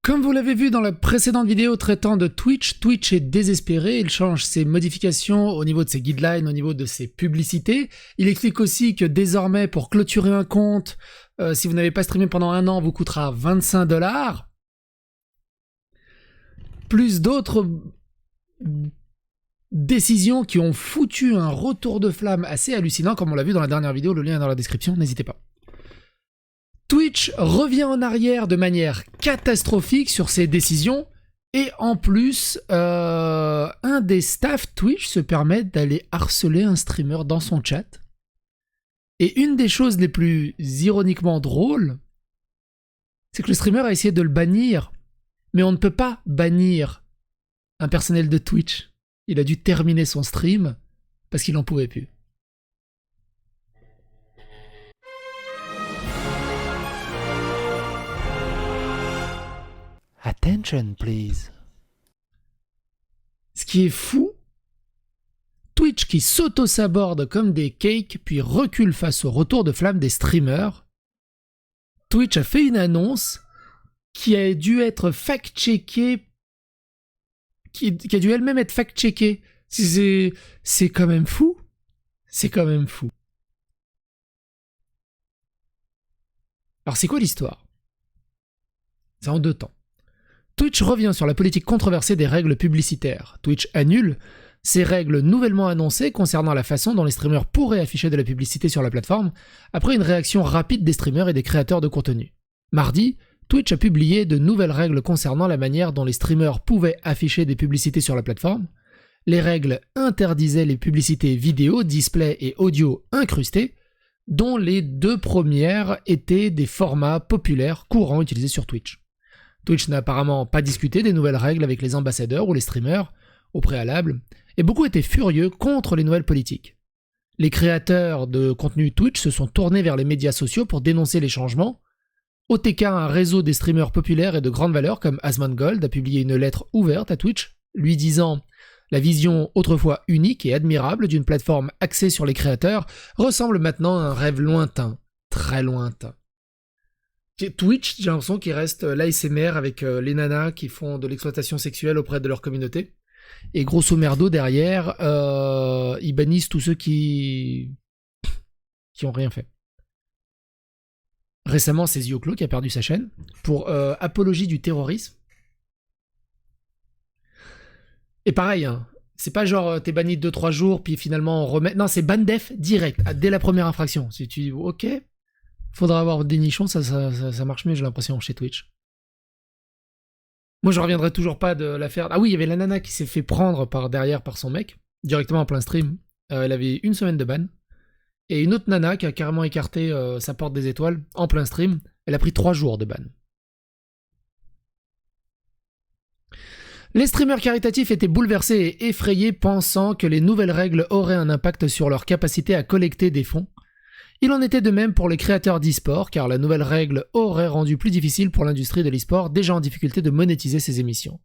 Comme vous l'avez vu dans la précédente vidéo traitant de Twitch, Twitch est désespéré, il change ses modifications au niveau de ses guidelines, au niveau de ses publicités. Il explique aussi que désormais, pour clôturer un compte, si vous n'avez pas streamé pendant un an, vous coûtera 25$. Plus d'autres décisions qui ont foutu un retour de flamme assez hallucinant, comme on l'a vu dans la dernière vidéo, le lien est dans la description, n'hésitez pas. Twitch revient en arrière de manière catastrophique sur ses décisions et en plus, un des staffs Twitch se permet d'aller harceler un streamer dans son chat. Et une des choses les plus ironiquement drôles, c'est que le streamer a essayé de le bannir, mais on ne peut pas bannir un personnel de Twitch. Il a dû terminer son stream parce qu'il n'en pouvait plus. Attention, please. Ce qui est fou, Twitch qui s'auto-saborde comme des cakes puis recule face au retour de flamme des streamers. Twitch a fait une annonce qui a dû être fact-checkée, qui a dû elle-même être fact-checkée. C'est quand même fou. C'est quand même fou. Alors c'est quoi l'histoire? C'est en deux temps. Twitch revient sur la politique controversée des règles publicitaires. Twitch annule ces règles nouvellement annoncées concernant la façon dont les streamers pourraient afficher de la publicité sur la plateforme, après une réaction rapide des streamers et des créateurs de contenu. Mardi, Twitch a publié de nouvelles règles concernant la manière dont les streamers pouvaient afficher des publicités sur la plateforme. Les règles interdisaient les publicités vidéo, display et audio incrustées, dont les deux premières étaient des formats populaires courants utilisés sur Twitch. Twitch n'a apparemment pas discuté des nouvelles règles avec les ambassadeurs ou les streamers au préalable, et beaucoup étaient furieux contre les nouvelles politiques. Les créateurs de contenu Twitch se sont tournés vers les médias sociaux pour dénoncer les changements. OTK, un réseau des streamers populaires et de grande valeur comme Asmongold, a publié une lettre ouverte à Twitch, lui disant « La vision autrefois unique et admirable d'une plateforme axée sur les créateurs ressemble maintenant à un rêve lointain, très lointain. » Twitch, j'ai l'impression qu'il reste l'ASMR avec les nanas qui font de l'exploitation sexuelle auprès de leur communauté. Et grosso merdo, derrière, ils bannissent tous ceux qui ont rien fait. Récemment, c'est Zioclo qui a perdu sa chaîne pour apologie du terrorisme. Et pareil, hein, c'est pas genre t'es banni 2-3 jours, puis finalement on remet... Non, c'est ban def direct, dès la première infraction. Si tu dis, ok... Faudra avoir des nichons, ça marche mieux, j'ai l'impression, chez Twitch. Moi, je reviendrai toujours pas de l'affaire... Ah oui, il y avait la nana qui s'est fait prendre derrière par son mec, directement en plein stream. Elle avait 1 semaine de ban. Et une autre nana qui a carrément écarté sa porte des étoiles, en plein stream, elle a pris 3 jours de ban. Les streamers caritatifs étaient bouleversés et effrayés, pensant que les nouvelles règles auraient un impact sur leur capacité à collecter des fonds. Il en était de même pour les créateurs d'e-sport, car la nouvelle règle aurait rendu plus difficile pour l'industrie de l'e-sport, déjà en difficulté de monétiser ses émissions.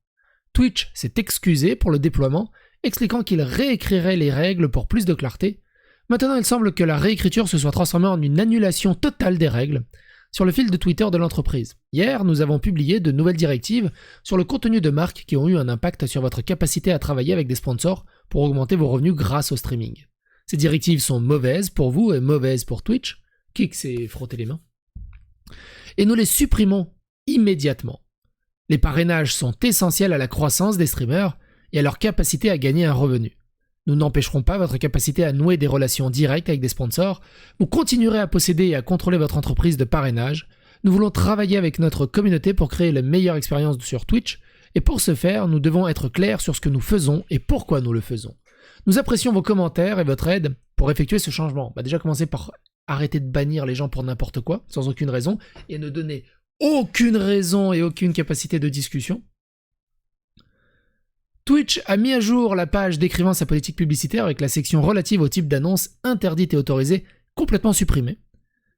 Twitch s'est excusé pour le déploiement, expliquant qu'il réécrirait les règles pour plus de clarté. Maintenant, il semble que la réécriture se soit transformée en une annulation totale des règles sur le fil de Twitter de l'entreprise. Hier, nous avons publié de nouvelles directives sur le contenu de marques qui ont eu un impact sur votre capacité à travailler avec des sponsors pour augmenter vos revenus grâce au streaming. Ces directives sont mauvaises pour vous et mauvaises pour Twitch. Kik s'est frotté les mains. Et nous les supprimons immédiatement. Les parrainages sont essentiels à la croissance des streamers et à leur capacité à gagner un revenu. Nous n'empêcherons pas votre capacité à nouer des relations directes avec des sponsors. Vous continuerez à posséder et à contrôler votre entreprise de parrainage. Nous voulons travailler avec notre communauté pour créer la meilleure expérience sur Twitch. Et pour ce faire, nous devons être clairs sur ce que nous faisons et pourquoi nous le faisons. Nous apprécions vos commentaires et votre aide pour effectuer ce changement. Déjà commencer par arrêter de bannir les gens pour n'importe quoi, sans aucune raison, et ne donner aucune raison et aucune capacité de discussion. Twitch a mis à jour la page décrivant sa politique publicitaire avec la section relative au type d'annonces interdites et autorisées complètement supprimée.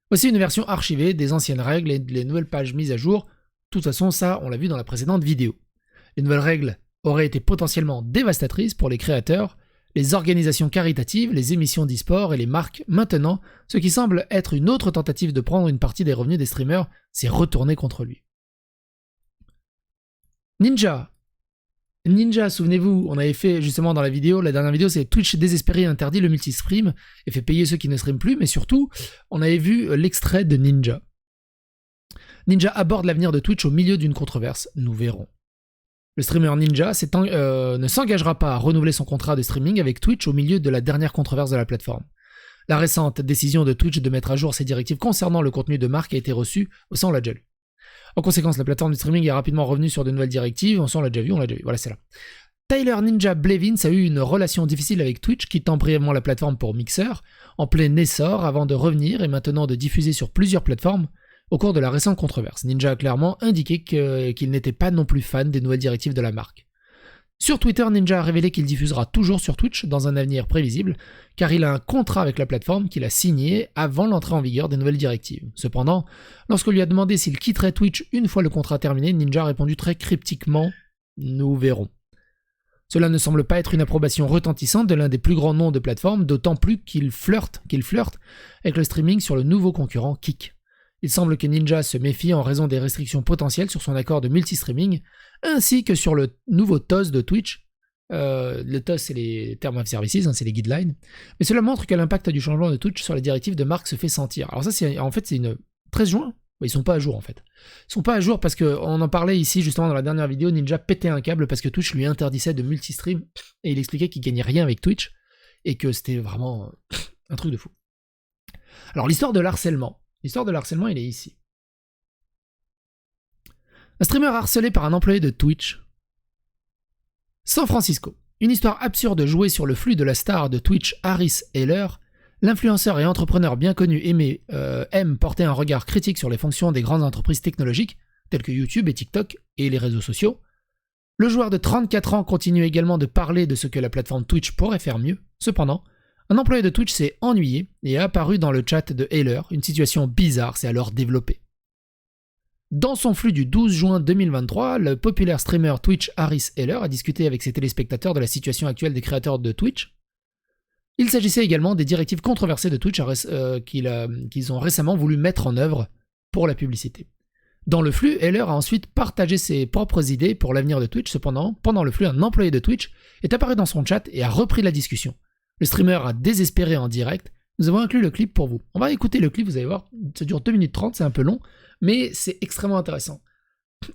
Voici une version archivée des anciennes règles et les nouvelles pages mises à jour. De toute façon, ça, on l'a vu dans la précédente vidéo. Les nouvelles règles auraient été potentiellement dévastatrices pour les créateurs, les organisations caritatives, les émissions d'e-sport et les marques. Maintenant, ce qui semble être une autre tentative de prendre une partie des revenus des streamers s'est retourné contre lui. Ninja, souvenez-vous, on avait fait justement dans la dernière vidéo, c'est Twitch désespéré interdit le multi-stream et fait payer ceux qui ne streament plus, mais surtout, on avait vu l'extrait de Ninja. Ninja aborde l'avenir de Twitch au milieu d'une controverse, nous verrons. Le streamer Ninja ne s'engagera pas à renouveler son contrat de streaming avec Twitch au milieu de la dernière controverse de la plateforme. La récente décision de Twitch de mettre à jour ses directives concernant le contenu de marque a été reçue, ça on l'a déjà lu. En conséquence, la plateforme de streaming est rapidement revenue sur de nouvelles directives, on l'a déjà vu, voilà c'est là. Tyler Ninja Blevins a eu une relation difficile avec Twitch, quittant brièvement la plateforme pour Mixer, en plein essor avant de revenir et maintenant de diffuser sur plusieurs plateformes au cours de la récente controverse. Ninja a clairement indiqué qu'il n'était pas non plus fan des nouvelles directives de la marque. Sur Twitter, Ninja a révélé qu'il diffusera toujours sur Twitch dans un avenir prévisible, car il a un contrat avec la plateforme qu'il a signé avant l'entrée en vigueur des nouvelles directives. Cependant, lorsqu'on lui a demandé s'il quitterait Twitch une fois le contrat terminé, Ninja a répondu très cryptiquement « Nous verrons ». Cela ne semble pas être une approbation retentissante de l'un des plus grands noms de plateforme, d'autant plus qu'il flirte avec le streaming sur le nouveau concurrent Kick. Il semble que Ninja se méfie en raison des restrictions potentielles sur son accord de multi-streaming, ainsi que sur le nouveau TOS de Twitch. Le TOS, c'est les Terms of Services, c'est les guidelines. Mais cela montre que l'impact du changement de Twitch sur les directives de marque se fait sentir. Alors ça, c'est une 13 juin. Ils sont pas à jour en fait. Ils sont pas à jour parce qu'on en parlait ici justement dans la dernière vidéo, Ninja pétait un câble parce que Twitch lui interdisait de multi-stream et il expliquait qu'il gagnait rien avec Twitch et que c'était vraiment un truc de fou. Alors l'histoire de l'harcèlement, il est ici. Un streamer harcelé par un employé de Twitch. San Francisco. Une histoire absurde jouée sur le flux de la star de Twitch Harris Heller. L'influenceur et entrepreneur bien connu aime porter un regard critique sur les fonctions des grandes entreprises technologiques, telles que YouTube et TikTok et les réseaux sociaux. Le joueur de 34 ans continue également de parler de ce que la plateforme Twitch pourrait faire mieux. Cependant, un employé de Twitch s'est ennuyé et a apparu dans le chat de Heller. Une situation bizarre s'est alors développée. Dans son flux du 12 juin 2023, le populaire streamer Twitch Harris Heller a discuté avec ses téléspectateurs de la situation actuelle des créateurs de Twitch. Il s'agissait également des directives controversées de Twitch qu'ils ont récemment voulu mettre en œuvre pour la publicité. Dans le flux, Heller a ensuite partagé ses propres idées pour l'avenir de Twitch. Cependant, pendant le flux, un employé de Twitch est apparu dans son chat et a repris la discussion. Le streamer a désespéré en direct. Nous avons inclus le clip pour vous. On va écouter le clip, vous allez voir, ça dure 2 minutes 30, c'est un peu long, mais c'est extrêmement intéressant.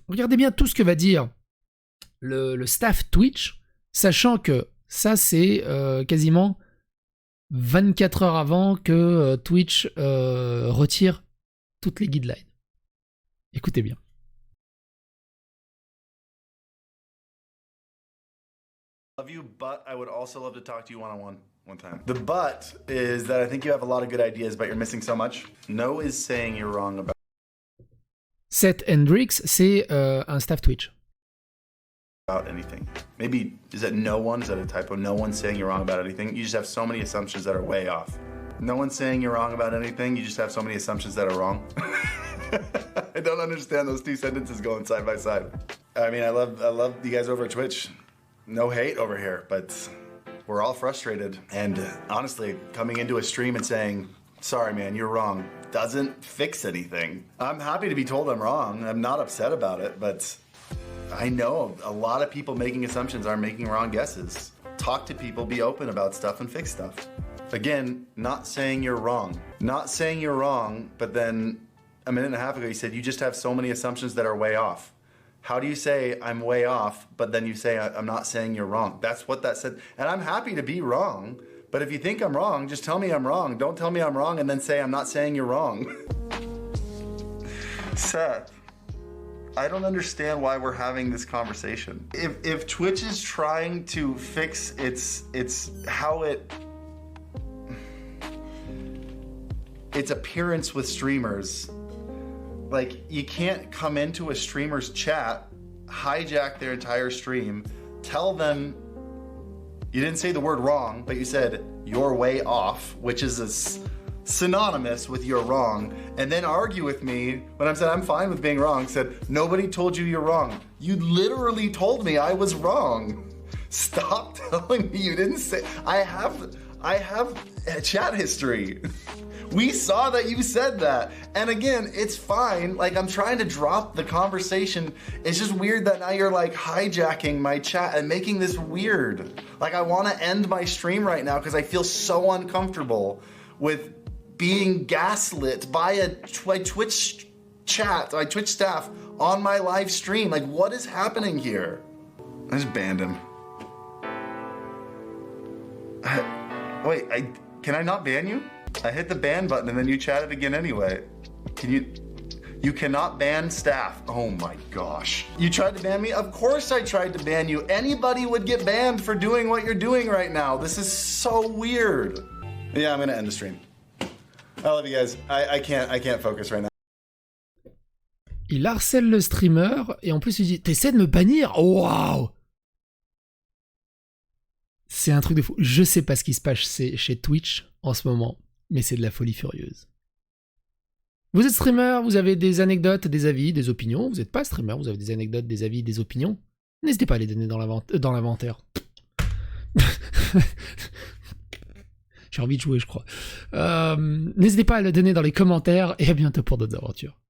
Regardez bien tout ce que va dire le staff Twitch, sachant que ça c'est quasiment 24 heures avant que Twitch retire toutes les guidelines. Écoutez bien. Love you, but I would also love to talk to you one-on-one one time. The but is that I think you have a lot of good ideas, but you're missing so much. No is saying you're wrong about... Seth Hendricks, c'est un staff Twitch. About anything. Maybe, is that no one? Is that a typo? No one's saying you're wrong about anything. You just have so many assumptions that are way off. No one's saying you're wrong about anything. You just have so many assumptions that are wrong. I don't understand those two sentences going side by side. I mean, I love you guys over at Twitch. No hate over here, but we're all frustrated. And honestly, coming into a stream and saying, sorry man, you're wrong, doesn't fix anything. I'm happy to be told I'm wrong. I'm not upset about it, but I know a lot of people making assumptions are making wrong guesses. Talk to people, be open about stuff, and fix stuff. Again, not saying you're wrong. Not saying you're wrong, but then a minute and a half ago you said you just have so many assumptions that are way off. How do you say I'm way off, but then you say I'm not saying you're wrong? That's what that said. And I'm happy to be wrong, but if you think I'm wrong, just tell me I'm wrong. Don't tell me I'm wrong and then say I'm not saying you're wrong. Seth, I don't understand why we're having this conversation. If Twitch is trying to fix its appearance with streamers, like, you can't come into a streamer's chat, hijack their entire stream, tell them, you didn't say the word wrong, but you said you're way off, which is synonymous with you're wrong, and then argue with me when I said I'm fine with being wrong, said nobody told you you're wrong. You literally told me I was wrong. Stop telling me you didn't say. I have a chat history. We saw that you said that. And again, it's fine. Like, I'm trying to drop the conversation. It's just weird that now you're like hijacking my chat and making this weird. Like, I want to end my stream right now because I feel so uncomfortable with being gaslit by a Twitch chat, by Twitch staff on my live stream. Like, what is happening here? I just banned him. Can I not ban you? I hit the ban button and then you chatted again anyway. You cannot ban staff. Oh my gosh. You tried to ban me? Of course I tried to ban you. Anybody would get banned for doing what you're doing right now. This is so weird. Yeah, I'm gonna end the stream. I love you guys. I can't focus right now. Il harcèle le streamer et en plus il dit t'essaies de me bannir? Waouh! C'est un truc de fou. Je sais pas ce qui se passe chez Twitch en ce moment, mais c'est de la folie furieuse. Vous êtes streamer, vous avez des anecdotes, des avis, des opinions. Vous n'êtes pas streamer, vous avez des anecdotes, des avis, des opinions. N'hésitez pas à les donner dans l'inventaire. J'ai envie de jouer, je crois. N'hésitez pas à le donner dans les commentaires et à bientôt pour d'autres aventures.